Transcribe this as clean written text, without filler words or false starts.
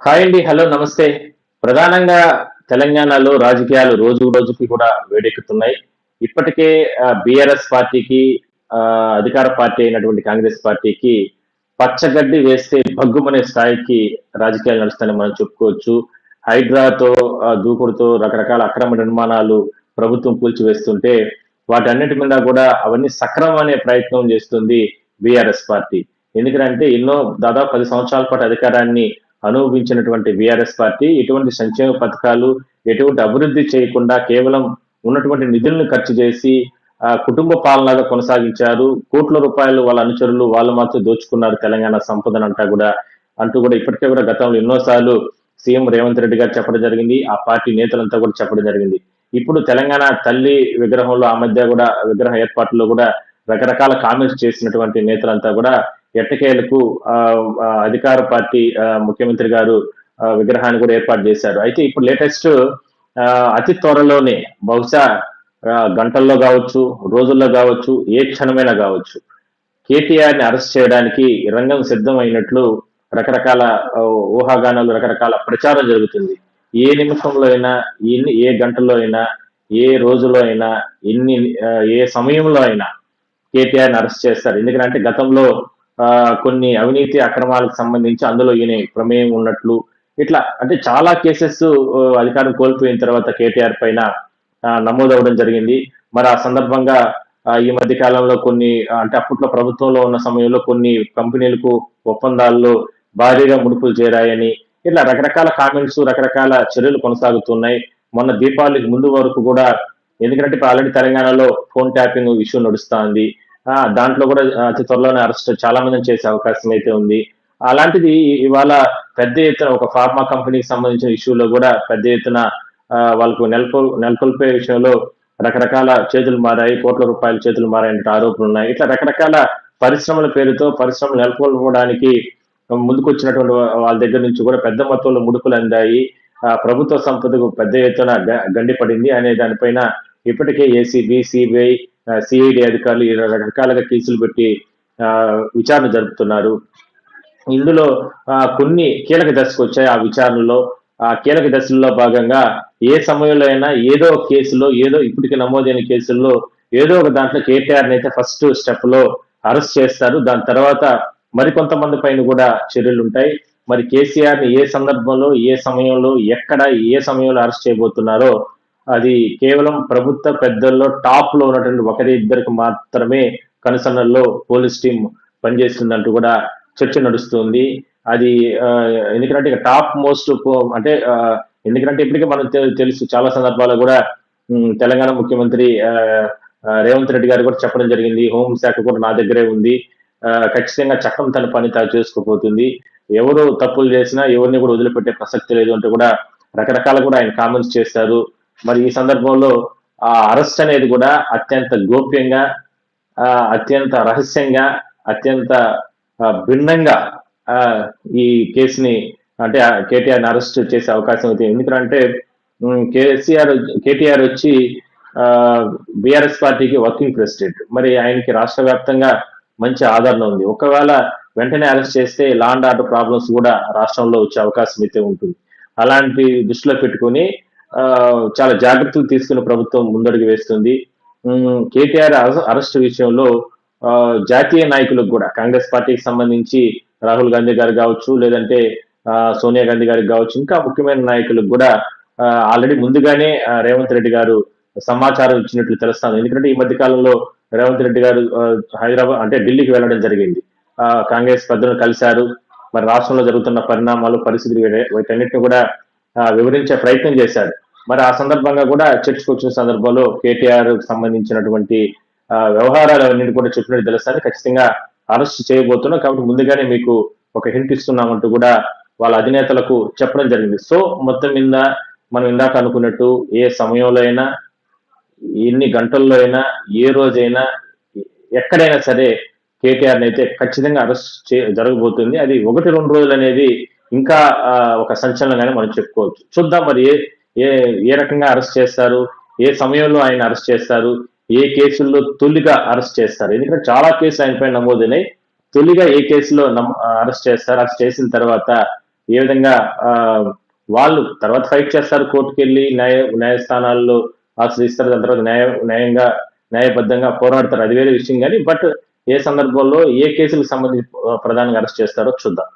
Hi అండి. Hello. నమస్తే. ప్రధానంగా తెలంగాణలో రాజకీయాలు రోజు రోజుకి కూడా వేడెక్కుతున్నాయి. ఇప్పటికే బీఆర్ఎస్ పార్టీకి అధికార పార్టీ అయినటువంటి కాంగ్రెస్ పార్టీకి పచ్చగడ్డి వేస్తే భగ్గుమనే స్థాయికి రాజకీయాలు నడుస్తాయని మనం చెప్పుకోవచ్చు. హైడ్రాతో దూకుడుతో రకరకాల అక్రమ నిర్మాణాలు ప్రభుత్వం కూల్చివేస్తుంటే వాటన్నిటి మీద కూడా అవన్నీ సక్రమమనే ప్రయత్నం చేస్తుంది బీఆర్ఎస్ పార్టీ. ఎందుకంటే ఎన్నో దాదాపు 10 సంవత్సరాల పాటు అధికారాన్ని అనుభవించినటువంటి బీఆర్ఎస్ పార్టీ ఎటువంటి సంక్షేమ పథకాలు, ఎటువంటి అభివృద్ధి చేయకుండా కేవలం ఉన్నటువంటి నిధులను ఖర్చు చేసి కుటుంబ పాలనగా కొనసాగించారు. కోట్ల రూపాయలు వాళ్ళ అనుచరులు వాళ్ళు మాత్రం దోచుకున్నారు తెలంగాణ సంపదనంతా కూడా అంటూ కూడా ఇప్పటికే కూడా గతంలో ఎన్నోసార్లు సీఎం రేవంత్ రెడ్డి గారు చెప్పడం జరిగింది. ఆ పార్టీ నేతలంతా కూడా చెప్పడం జరిగింది. ఇప్పుడు తెలంగాణ తల్లి విగ్రహంలో ఆ మధ్య కూడా విగ్రహ ఏర్పాటులో కూడా రకరకాల కామెంట్స్ చేసినటువంటి నేతలంతా కూడా ఎట్టకేలకు అధికార పార్టీ ముఖ్యమంత్రి గారు విగ్రహాన్ని కూడా ఏర్పాటు చేశారు. అయితే ఇప్పుడు లేటెస్ట్ అతి త్వరలోనే బహుశా గంటల్లో కావచ్చు, రోజుల్లో కావచ్చు, ఏ క్షణమైనా కావచ్చు కేటీఆర్ ని అరెస్ట్ చేయడానికి రంగం సిద్ధమైనట్లు రకరకాల ఊహాగానాలు, రకరకాల ప్రచారం జరుగుతుంది. ఏ నిమిషంలో అయినా, ఏ గంటలో అయినా, ఏ రోజులో అయినా, ఎన్ని ఏ సమయంలో అయినా కేటీఆర్ ని అరెస్ట్ చేస్తారు. ఎందుకంటే గతంలో కొన్ని అవినీతి అక్రమాలకు సంబంధించి అందులో ఈయన ప్రమేయం ఉన్నట్లు ఇట్లా అంటే చాలా కేసెస్ అధికారం కోల్పోయిన తర్వాత కేటీఆర్ పైన నమోదవడం జరిగింది. మరి ఆ సందర్భంగా ఈ మధ్య కాలంలో కొన్ని అంటే అప్పట్లో ప్రభుత్వంలో ఉన్న సమయంలో కొన్ని కంపెనీలకు ఒప్పందాల్లో భారీగా ముడుపులు చేరాయని ఇట్లా రకరకాల కామెంట్స్, రకరకాల చర్యలు కొనసాగుతున్నాయి. మొన్న దీపావళికి ముందు వరకు కూడా ఎందుకంటే ఇప్పుడు ఆల్రెడీ తెలంగాణలో ఫోన్ ట్యాపింగ్ ఇష్యూ నడుస్తుంది. దాంట్లో కూడా అతి త్వరలోనే అరెస్ట్ చాలా మందిని చేసే అవకాశం అయితే ఉంది. అలాంటిది ఇవాళ పెద్ద ఎత్తున ఒక ఫార్మా కంపెనీకి సంబంధించిన ఇష్యూలో కూడా పెద్ద ఎత్తున వాళ్ళకు నెలకొల్పే విషయంలో రకరకాల చేతులు మారాయి, కోట్ల రూపాయల చేతులు మారాయనే ఆరోపణలు ఉన్నాయి. ఇట్లా రకరకాల పరిశ్రమల పేరుతో పరిశ్రమలు నెలకొల్పడానికి ముందుకొచ్చినటువంటి వాళ్ళ దగ్గర నుంచి కూడా పెద్ద మొత్తంలో ముడుపులు అందాయి. ప్రభుత్వ సంపదకు పెద్ద ఎత్తున గండిపడింది అనే దానిపైన ఇప్పటికే ఏసీబీ, సిబిఐ, సిఐడి అధికారులు ఈ రకరకాలుగా కేసులు పెట్టి విచారణ జరుపుతున్నారు. ఇందులో కొన్ని కీలక దశకు వచ్చాయి ఆ విచారణలో. ఆ కీలక దశల్లో భాగంగా ఏ సమయంలో అయినా ఏదో ఒక కేసులో ఏదో ఇప్పటికి నమోదైన కేసుల్లో ఏదో ఒక దాంట్లో కేటీఆర్ అయితే ఫస్ట్ స్టెప్ లో అరెస్ట్ చేస్తారు. దాని తర్వాత మరికొంతమంది పైన కూడా చర్యలు ఉంటాయి. మరి కేసీఆర్ ని ఏ సందర్భంలో, ఏ సమయంలో, ఎక్కడ, ఏ సమయంలో అరెస్ట్ చేయబోతున్నారో అది కేవలం ప్రభుత్వ పెద్దల్లో టాప్ లో ఉన్నటువంటి ఒకరి ఇద్దరికి మాత్రమే కనుసన్నల్లో పోలీస్ టీం పనిచేస్తుందంటూ కూడా చర్చ నడుస్తుంది. అది ఎందుకంటే ఇక టాప్ మోస్ట్ అంటే ఎందుకంటే ఇప్పటికే మనం తెలుసు చాలా సందర్భాల్లో కూడా తెలంగాణ ముఖ్యమంత్రి రేవంత్ రెడ్డి గారు కూడా చెప్పడం జరిగింది. హోంశాఖ కూడా నా దగ్గరే ఉంది, ఖచ్చితంగా చట్టం తన పని తాను చేసుకోపోతుంది, ఎవరు తప్పులు చేసినా ఎవరిని కూడా వదిలిపెట్టే ప్రసక్తి లేదు అంటూ కూడా రకరకాల కూడా ఆయన కామెంట్స్ చేస్తారు. మరి ఈ సందర్భంలో ఆ అరెస్ట్ అనేది కూడా అత్యంత గోప్యంగా, అత్యంత రహస్యంగా, అత్యంత భిన్నంగా ఈ కేసుని అంటే కేటీఆర్ అరెస్ట్ చేసే అవకాశం ఉంది. ఎందుకంటే కేటీఆర్ వచ్చి బీఆర్ఎస్ పార్టీకి వర్కింగ్ ప్రెసిడెంట్. మరి ఆయనకి రాష్ట్ర వ్యాప్తంగా మంచి ఆదరణ ఉంది. ఒకవేళ వెంటనే అరెస్ట్ చేస్తే లా అండ్ ఆర్డర్ ప్రాబ్లమ్స్ కూడా రాష్ట్రంలో వచ్చే అవకాశం అయితే ఉంటుంది. అలాంటి దృష్టిలో పెట్టుకుని చాలా జాగ్రత్తలు తీసుకుని ప్రభుత్వం ముందడుగు వేస్తుంది. కేటీఆర్ అరెస్ట్ విషయంలో జాతీయ నాయకులకు కూడా కాంగ్రెస్ పార్టీకి సంబంధించి రాహుల్ గాంధీ గారు కావచ్చు, లేదంటే సోనియా గాంధీ గారికి కావచ్చు, ఇంకా ముఖ్యమైన నాయకులకు కూడా ఆల్రెడీ ముందుగానే రేవంత్ రెడ్డి గారు సమాచారం ఇచ్చినట్లు తెలుస్తాను. ఎందుకంటే ఈ మధ్య కాలంలో రేవంత్ రెడ్డి గారు హైదరాబాద్ అంటే ఢిల్లీకి వెళ్ళడం జరిగింది. కాంగ్రెస్ పెద్దలను కలిశారు. మరి రాష్ట్రంలో జరుగుతున్న పరిణామాలు, పరిస్థితులు వీటన్నిటిని కూడా వివరించే ప్రయత్నం చేశారు. మరి ఆ సందర్భంగా కూడా చర్చకు వచ్చిన సందర్భంలో కేటీఆర్ సంబంధించినటువంటి వ్యవహారాలన్నింటి కూడా చెప్పినట్టు తెలుస్తుంది. ఖచ్చితంగా అరెస్ట్ చేయబోతున్నాం కాబట్టి ముందుగానే మీకు ఒక హింట్ ఇస్తున్నామంటూ కూడా వాళ్ళ అధినేతలకు చెప్పడం జరిగింది. సో మొత్తం మీద మనం ఇందాక అనుకున్నట్టు ఏ సమయంలో అయినా, ఎన్ని గంటల్లో అయినా, ఏ రోజైనా, ఎక్కడైనా సరే కేటీఆర్ అయితే ఖచ్చితంగా అరెస్ట్ జరగబోతుంది. అది 1-2 రోజులు అనేది ఇంకా ఒక సంచలనంగానే మనం చెప్పుకోవచ్చు. చూద్దాం మరి ఏ ఏ ఏ రకంగా అరెస్ట్ చేస్తారు, ఏ సమయంలో ఆయన అరెస్ట్ చేస్తారు, ఏ కేసుల్లో తొలిగా అరెస్ట్ చేస్తారు. ఎందుకంటే చాలా కేసులు ఆయన పైన నమోదైనాయి. తొలిగా ఏ కేసులో అరెస్ట్ చేస్తారు, అరెస్ట్ చేసిన తర్వాత ఏ విధంగా ఆ, వాళ్ళు తర్వాత ఫైట్ చేస్తారు, కోర్టుకు వెళ్ళి న్యాయస్థానాల్లో ఆశ్రయిస్తారు, దాని తర్వాత న్యాయంగా న్యాయబద్ధంగా పోరాడతారు, అది వేరే విషయం. కానీ బట్ ఏ సందర్భంలో ఏ కేసులకు సంబంధించి ప్రధానంగా అరెస్ట్ చేస్తారో చూద్దాం.